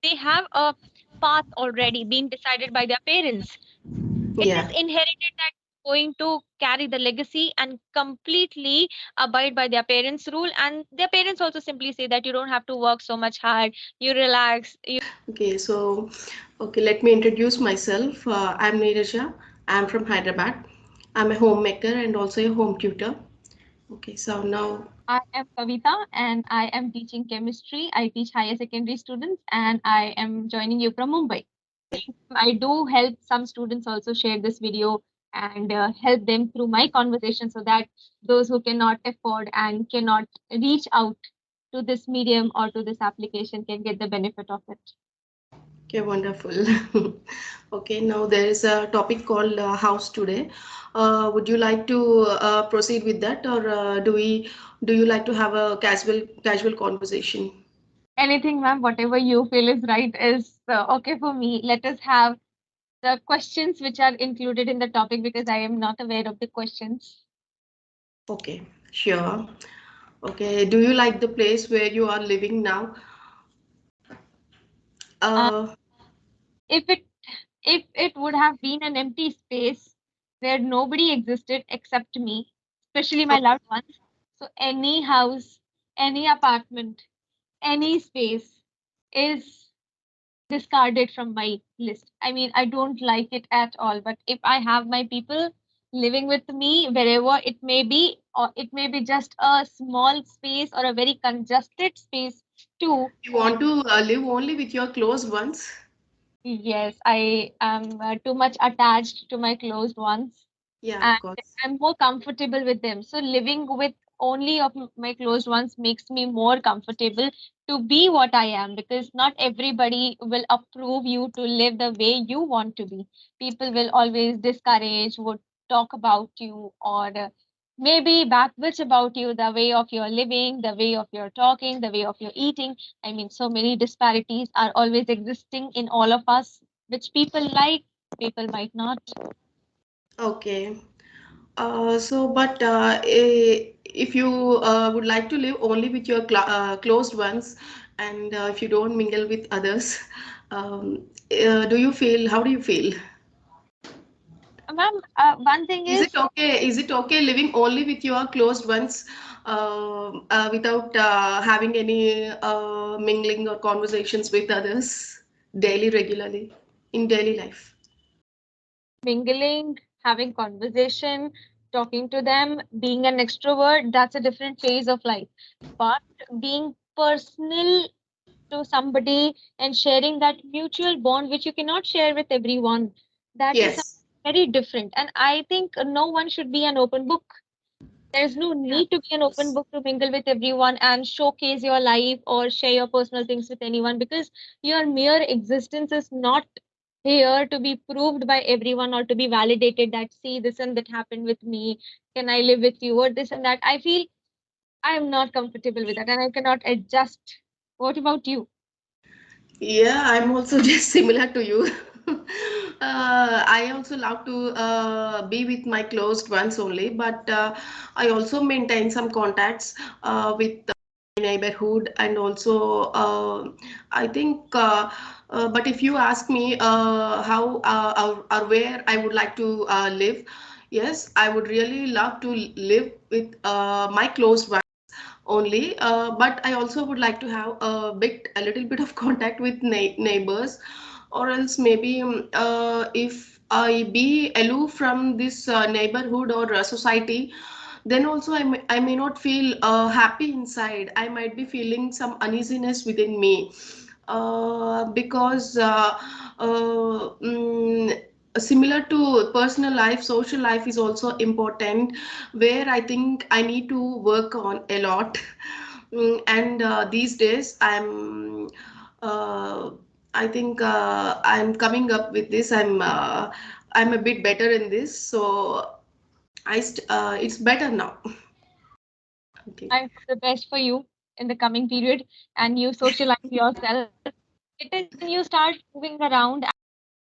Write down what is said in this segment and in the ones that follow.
they have a path already being decided by their parents. It is Yeah. inherited that going to carry the legacy and completely abide by their parents' rule. And their parents also simply say that you don't have to work so much hard, you relax. Okay, so okay, let me introduce myself. I'm Neeraja. I'm from Hyderabad. I'm a homemaker and also a home tutor. Okay, so now, I am Kavita and I am teaching chemistry. I teach higher secondary students and I am joining you from Mumbai. I do help some students also share this video and help them through my conversation so that those who cannot afford and cannot reach out to this medium or to this application can get the benefit of it. okay, wonderful. Okay, now there is a topic called house today. Would you like to proceed with that, or do you like to have a casual conversation? Anything, ma'am, whatever you feel is right is okay for me. Let us have the questions which are included in the topic because I am not aware of the questions. Okay, sure. Okay, do you like the place where you are living now? Uh, Uh, if it if it would have been an empty space where nobody existed except me, especially my loved ones, so any house, any apartment, any space is discarded from my list. I mean, I don't like it at all. But if I have my people living with me wherever it may be, or it may be just a small space or a very congested space too. you want to live only with your close ones? Yes, I am too much attached to my closed ones Yeah, of and course. I'm more comfortable with them. So living with only of my closed ones makes me more comfortable to be what I am because not everybody will approve you to live the way you want to be. People will always discourage, would talk about you, or maybe backwitch about you, the way of your living, the way of your talking, the way of your eating. I mean, so many disparities are always existing in all of us, which people like, people might not. Okay. But if you would like to live only with your closed ones, and if you don't mingle with others, how do you feel? Ma'am, one thing Is it is okay? Is it okay living only with your closed ones, without having any mingling or conversations with others daily, regularly in daily life? mingling, having conversation, talking to them, being an extrovert, that's a different phase of life. But being personal to somebody and sharing that mutual bond, which you cannot share with everyone, that is something Yes. very different. And I think no one should be an open book. There's no Yeah, need to be of an open course. book to mingle with everyone and showcase your life or share your personal things with anyone because your mere existence is not here to be proved by everyone or to be validated that see this and that happened with me, can I live with you or this and that. I feel I am not comfortable with that and I cannot adjust. What about you? Yeah, I'm also just similar to you. I also love to be with my closed ones only, but I also maintain some contacts with my neighborhood and also I think. But if you ask me how or where I would like to live, yes, I would really love to live with my closed ones only, but I also would like to have a little bit of contact with neighbors, or else maybe if I be aloof from this neighborhood or society, then also I may not feel happy inside. I might be feeling some uneasiness within me, because similar to personal life, social life is also important, where I think I need to work on a lot. And these days uh, I think I'm coming up with this. I'm a bit better in this, so it's better now. Okay. I hope the best for you in the coming period and you socialize yourself. It is when you start moving around as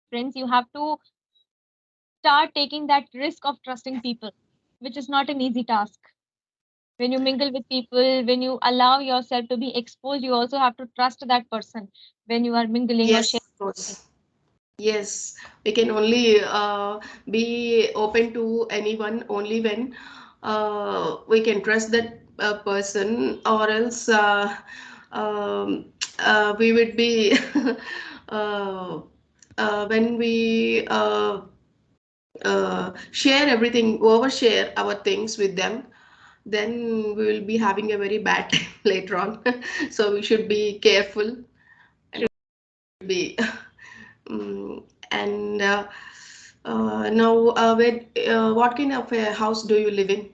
friends, you have to start taking that risk of trusting people, which is not an easy task. When you mingle with people, when you allow yourself to be exposed, you also have to trust that person when you are mingling or Yes, sharing of something. course. Yes, we can only be open to anyone only when we can trust that person, or else we would be uh, when we share everything, overshare our things with them, then we will be having a very bad time later on. So we should be careful and be. Mm, and now, what kind of a house do you live in?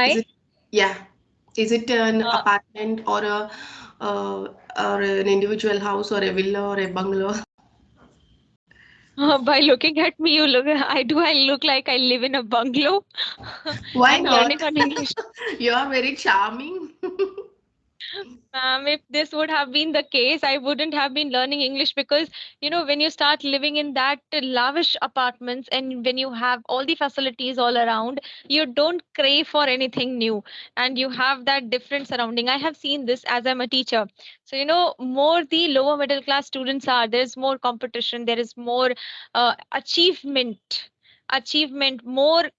Is I, it, yeah, is it an uh, apartment uh, or an individual house or a villa or a bungalow? by looking at me, I look like I live in a bungalow. Why I'm not? learning on English. You are very charming. If this would have been the case, I wouldn't have been learning English because, when you start living in that lavish apartments and when you have all the facilities all around, you don't crave for anything new and you have that different surrounding. I have seen this as I'm a teacher. So, more the lower middle class students are, there's more competition, there is more achievement, more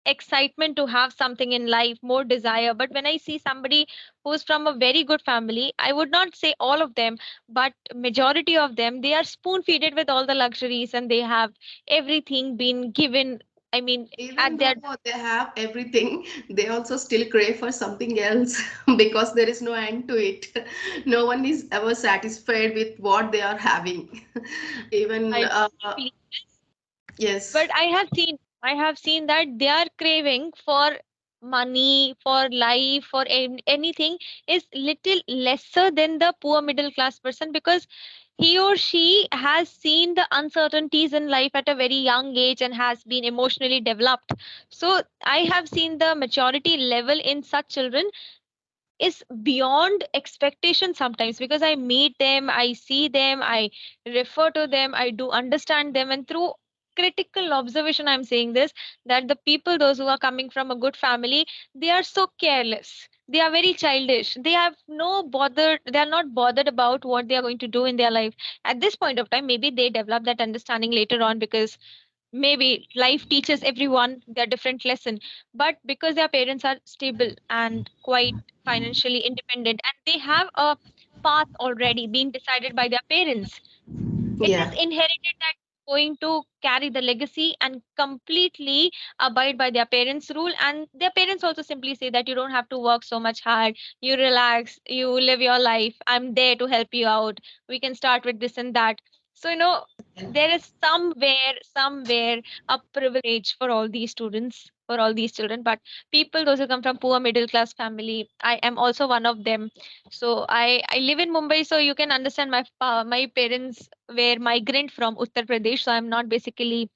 excitement to have something in life, more desire. But when I see somebody who's from a very good family, I would not say all of them, but majority of them, they are spoon feeded with all the luxuries and they have everything been given. I mean, Even at their though they have everything, they also still crave for something else because there is no end to it. No one is ever satisfied with what they are having. Even, I truly believe, yes, but I have seen that they are craving for money, for life, for anything is little lesser than the poor middle class person because he or she has seen the uncertainties in life at a very young age and has been emotionally developed. So I have seen the maturity level in such children is beyond expectation sometimes because I meet them, I see them, I refer to them, I do understand them, and through critical observation, I'm saying this that the people, those who are coming from a good family, they are so careless. They are very childish. They have no bother, they are not bothered about what they are going to do in their life. At this point of time, maybe they develop that understanding later on because maybe life teaches everyone their different lesson, but because their parents are stable and quite financially independent and they have a path already being decided by their parents, it is yeah, inherited that going to carry the legacy and completely abide by their parents rule, and their parents also simply say that you don't have to work so much hard, you relax, you live your life, I'm there to help you out, we can start with this and that. So there is somewhere a privilege for all these students, for all these children, but people those who come from poor middle class family, I am also one of them. So I live in Mumbai, so you can understand my parents were migrant from Uttar Pradesh. So I'm not basically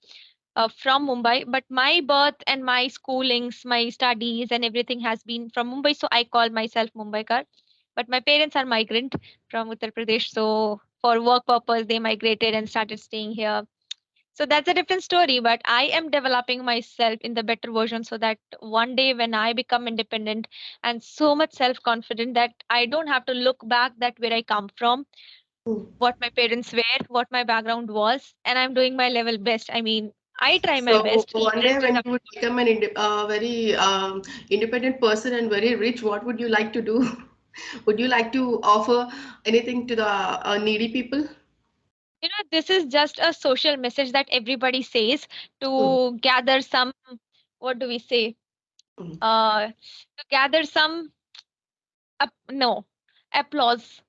from Mumbai, but my birth and my schoolings, my studies, and everything has been from Mumbai. So I call myself Mumbaikar. But my parents are migrant from Uttar Pradesh. So for work purpose, they migrated and started staying here. So that's a different story, but I am developing myself in the better version so that one day when I become independent and so much self confident that I don't have to look back that where I come from, mm. what my parents were, what my background was, and I'm doing my level best. I mean, I try my So best. one day Rest is when up you to would God. become very independent person and very rich, what would you like to do? Would you like to offer anything to the needy people? This is just a social message that everybody says Mm, to gather some, what do we say? mm. To gather some, no, applause.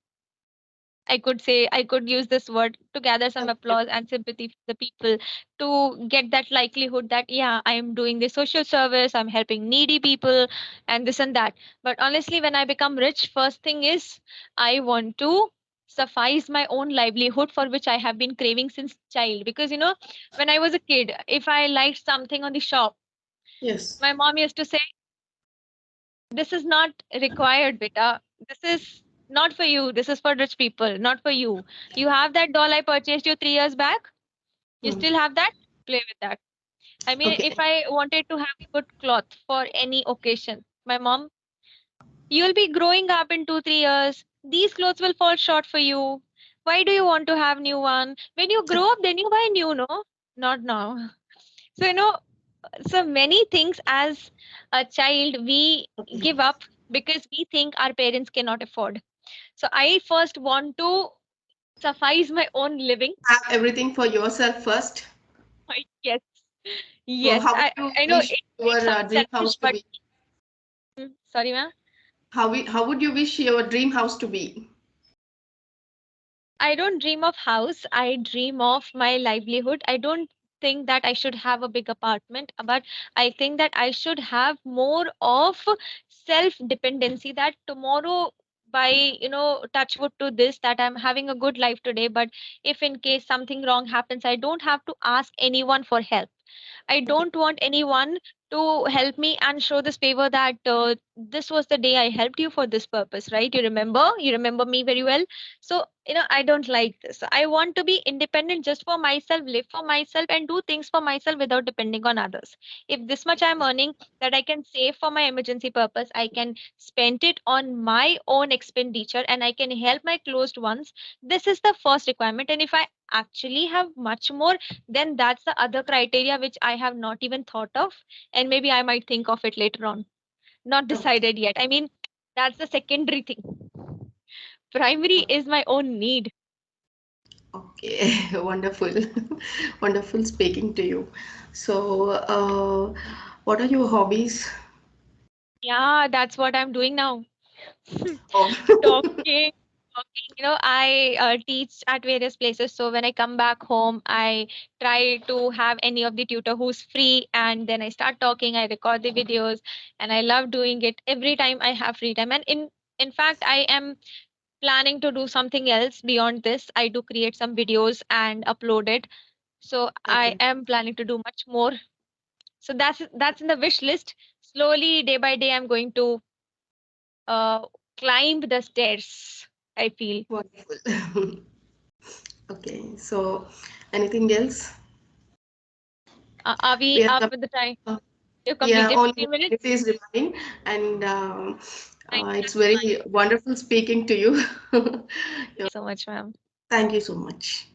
I could use this word to gather some Okay. applause and sympathy from the people to get that likelihood that, yeah, I am doing this social service, I'm helping needy people, and this and that. But honestly, when I become rich, first thing is I want to suffice my own livelihood for which I have been craving since child. Because, when I was a kid, if I liked something on the shop, Yes. my mom used to say, this is not required, beta. This is not for you. This is for rich people, not for you. You have that doll I purchased you 3 years back. You Mm. still have that? Play with that. I mean, if Okay. I wanted to have a good cloth for any occasion, my mom, you'll be growing up in 2, 3 years. These clothes will fall short for you. Why do you want to have new one? When you grow up, then you buy new, no? Not now. So, so many things as a child we Okay. give up because we think our parents cannot afford. So I first want to suffice my own living. Have everything for yourself first. Yes, So yes. how would I you I know wish it your sounds dream selfish, house to but be? sorry, ma'am. How would you wish your dream house to be? I don't dream of house. I dream of my livelihood. I don't think that I should have a big apartment, but I think that I should have more of self dependency. That tomorrow, by touch wood to this, that I'm having a good life today, but if in case something wrong happens, I don't have to ask anyone for help. I Okay. don't want anyone to help me and show this favor that this was the day I helped you for this purpose, right? You remember me very well. So, I don't like this. I want to be independent just for myself, live for myself, and do things for myself without depending on others. If this much I'm earning that I can save for my emergency purpose, I can spend it on my own expenditure and I can help my closed ones. This is the first requirement. And if I actually have much more, then that's the other criteria which I have not even thought of, and maybe I might think of it later on. Not Okay. decided yet. I mean, that's the secondary thing. Primary is my own need. Okay. Wonderful. Wonderful speaking to you. So, what are your hobbies? Yeah, that's what I'm doing now. Oh, Talking, talking. I teach at various places. So when I come back home, I try to have any of the tutor who's free, and then I start talking. I record the videos, and I love doing it every time I have free time. And in fact, I am planning to do something else beyond this. I do create some videos and upload it. So I okay. am planning to do much more. So that's in the wish list. Slowly, day by day, I'm going to uh, climb the stairs, I feel. Wonderful. Okay. So, anything else? Are we We are up coming. with the time? uh, You've Yeah, completed only 15 it minutes? is remaining, and Thank it's very wonderful speaking to you. you so much, ma'am. Thank you so much.